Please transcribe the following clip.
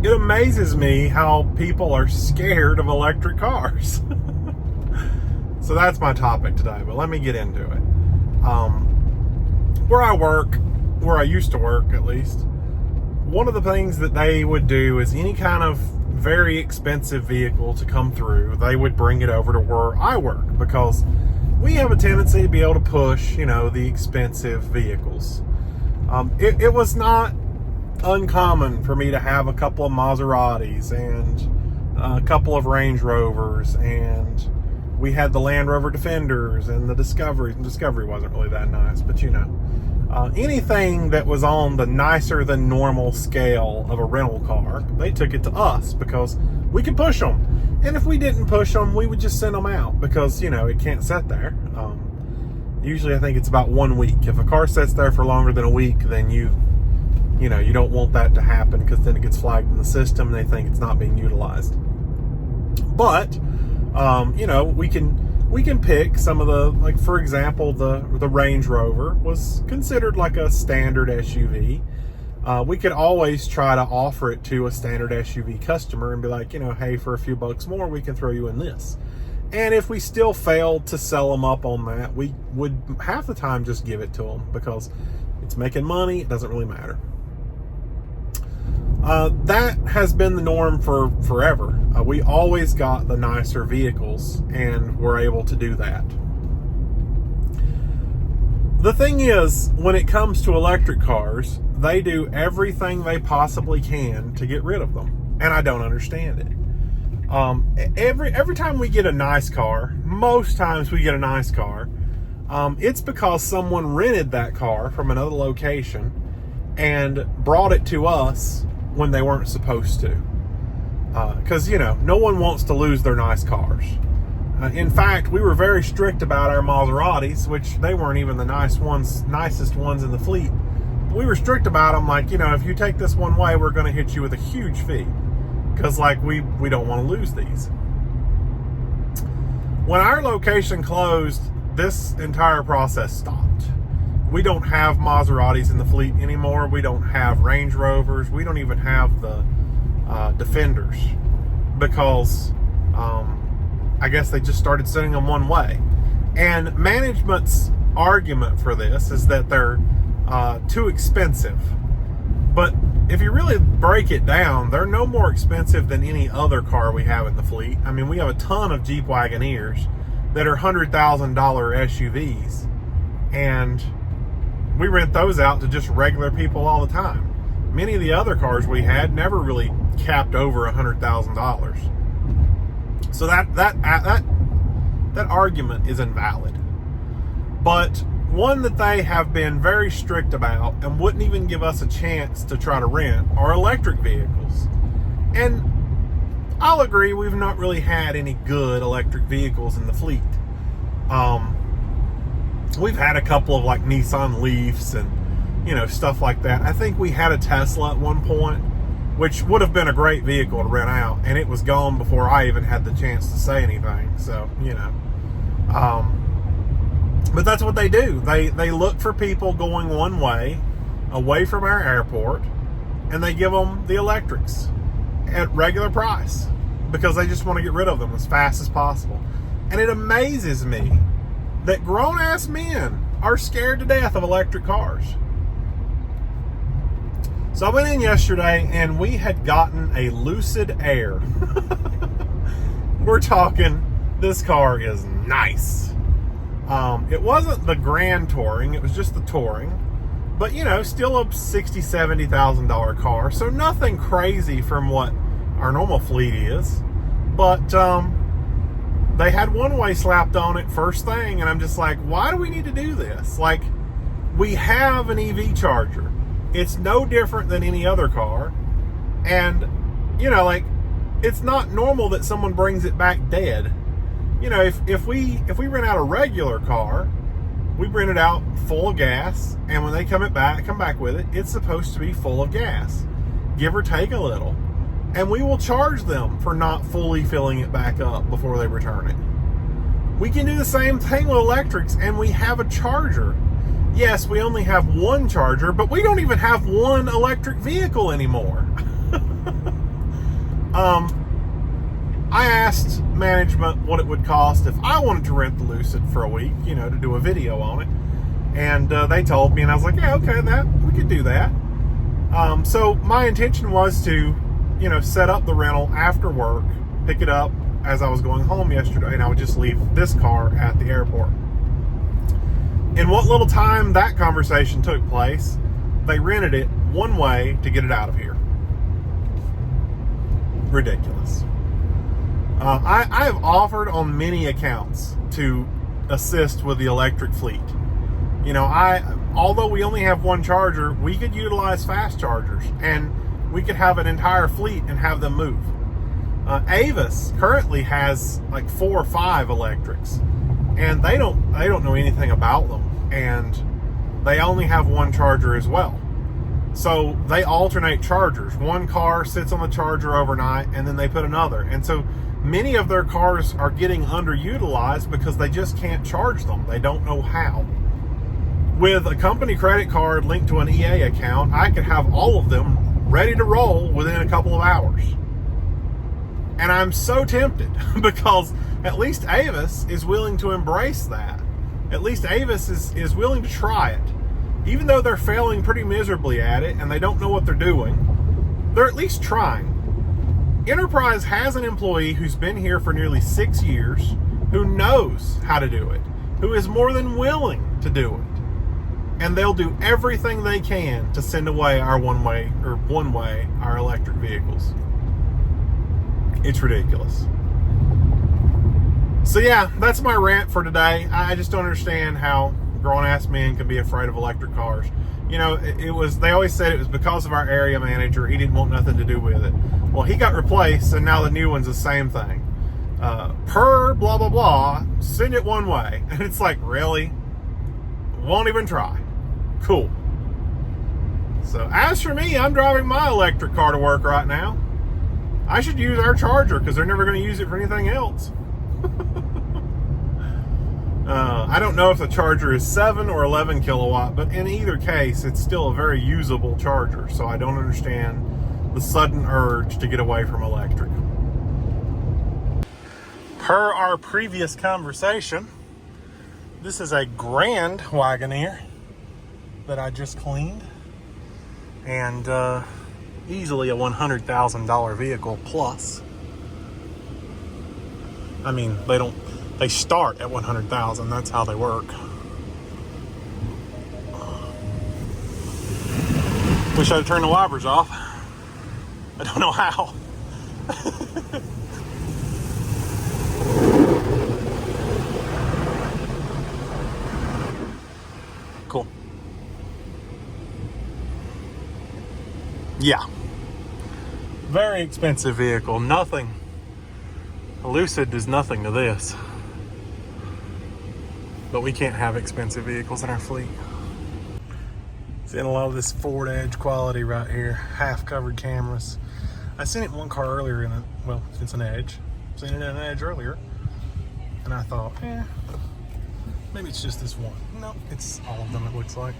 it amazes me how people are scared of electric cars. So that's my topic today, but let me get into it. Where I work, where I used to work at least, one of the things that they would do is any kind of very expensive vehicle to come through, they would bring it over to where I work, because we have a tendency to be able to push, the expensive vehicles. It was not uncommon for me to have a couple of Maseratis and a couple of Range Rovers, and we had the Land Rover Defenders and the Discovery. Discovery wasn't really that nice, but anything that was on the nicer than normal scale of a rental car, they took it to us because we could push them. And if we didn't push them, we would just send them out because, it can't sit there. Usually I think it's about 1 week. If a car sits there for longer than a week, then you don't want that to happen, because then it gets flagged in the system and they think it's not being utilized. But, we can pick some of the, like, for example, the Range Rover was considered like a standard SUV. We could always try to offer it to a standard SUV customer and be like, hey, for a few bucks more, we can throw you in this. And if we still failed to sell them up on that, we would half the time just give it to them, because it's making money. It doesn't really matter. That has been the norm for forever. We always got the nicer vehicles, and we're able to do that. The thing is, when it comes to electric cars, they do everything they possibly can to get rid of them, and I don't understand it. Every time we get a nice car, most times we get a nice car, it's because someone rented that car from another location and brought it to us when they weren't supposed to. Because, no one wants to lose their nice cars. In fact, we were very strict about our Maseratis, which they weren't even the nicest ones in the fleet. We were strict about them, like, if you take this one way, we're going to hit you with a huge fee. Because, we don't want to lose these. When our location closed, this entire process stopped. We don't have Maseratis in the fleet anymore. We don't have Range Rovers. We don't even have the Defenders, because I guess they just started sending them one way. And management's argument for this is that they're too expensive. But if you really break it down, they're no more expensive than any other car we have in the fleet. I mean, we have a ton of Jeep Wagoneers that are $100,000 SUVs, and we rent those out to just regular people all the time. Many of the other cars we had never really capped over $100,000. So that argument is invalid. But one that they have been very strict about and wouldn't even give us a chance to try to rent are electric vehicles. And I'll agree, we've not really had any good electric vehicles in the fleet. We've had a couple of like Nissan Leafs and stuff like that. I think we had a Tesla at one point, which would have been a great vehicle to rent out, and it was gone before I even had the chance to say anything. So but that's what they do. They look for people going one way, away from our airport, and they give them the electrics at regular price because they just want to get rid of them as fast as possible. And it amazes me that grown-ass men are scared to death of electric cars. So I went in yesterday, and we had gotten a Lucid Air. We're talking, this car is nice. It wasn't the Grand Touring, it was just the Touring. But, still a $60,000, $70,000 car. So nothing crazy from what our normal fleet is. But they had one-way slapped on it first thing, and I'm just like, why do we need to do this? Like, we have an EV charger. It's no different than any other car. And, it's not normal that someone brings it back dead. If we rent out a regular car, we rent it out full of gas, and when they come back with it, it's supposed to be full of gas, give or take a little. And we will charge them for not fully filling it back up before they return it. We can do the same thing with electrics, and we have a charger. Yes, we only have one charger, but we don't even have one electric vehicle anymore. I asked management what it would cost if I wanted to rent the Lucid for a week, you know, to do a video on it. And they told me, and I was like, yeah, okay, we could do that. So my intention was to, you know, set up the rental after work, pick it up as I was going home yesterday, and I would just leave this car at the airport. In what little time that conversation took place, they rented it one way to get it out of here. Ridiculous. I have offered on many accounts to assist with the electric fleet. You know, although we only have one charger, we could utilize fast chargers, and we could have an entire fleet and have them move. Avis currently has like 4 or 5 electrics, and they don't know anything about them, and they only have one charger as well. So they alternate chargers. One car sits on the charger overnight, and then they put another. And so many of their cars are getting underutilized because they just can't charge them. They don't know how. With a company credit card linked to an EA account, I could have all of them ready to roll within a couple of hours. And I'm so tempted because at least Avis is willing to embrace that. At least Avis is willing to try it. Even though they're failing pretty miserably at it and they don't know what they're doing, they're at least trying. Enterprise has an employee who's been here for nearly 6 years, who knows how to do it, who is more than willing to do it. And they'll do everything they can to send away our one way, our electric vehicles. It's ridiculous. So yeah, that's my rant for today. I just don't understand how grown-ass men can be afraid of electric cars. You know, they always said it was because of our area manager. He didn't want nothing to do with it. Well, he got replaced, and now the new one's the same thing. Per blah, blah, blah, send it one way. And it's like, really? Won't even try. Cool. So as for me, I'm driving my electric car to work right now. I should use our charger because they're never going to use it for anything else. I don't know if the charger is 7 or 11 kilowatt, but in either case, it's still a very usable charger. So I don't understand the sudden urge to get away from electric. Per our previous conversation, this is a Grand Wagoneer that I just cleaned, and easily a $100,000 vehicle plus. I mean, they start at 100,000. That's how they work. Wish I'd turn the wipers off. I don't know how. Cool. Yeah. Very expensive vehicle. Nothing. Lucid does nothing to this. But we can't have expensive vehicles in our fleet. Seeing a lot of this Ford Edge quality right here. Half covered cameras. I seen it in one car earlier it's an Edge. Seen it in an Edge earlier. And I thought, maybe it's just this one. No, it's all of them, it looks like.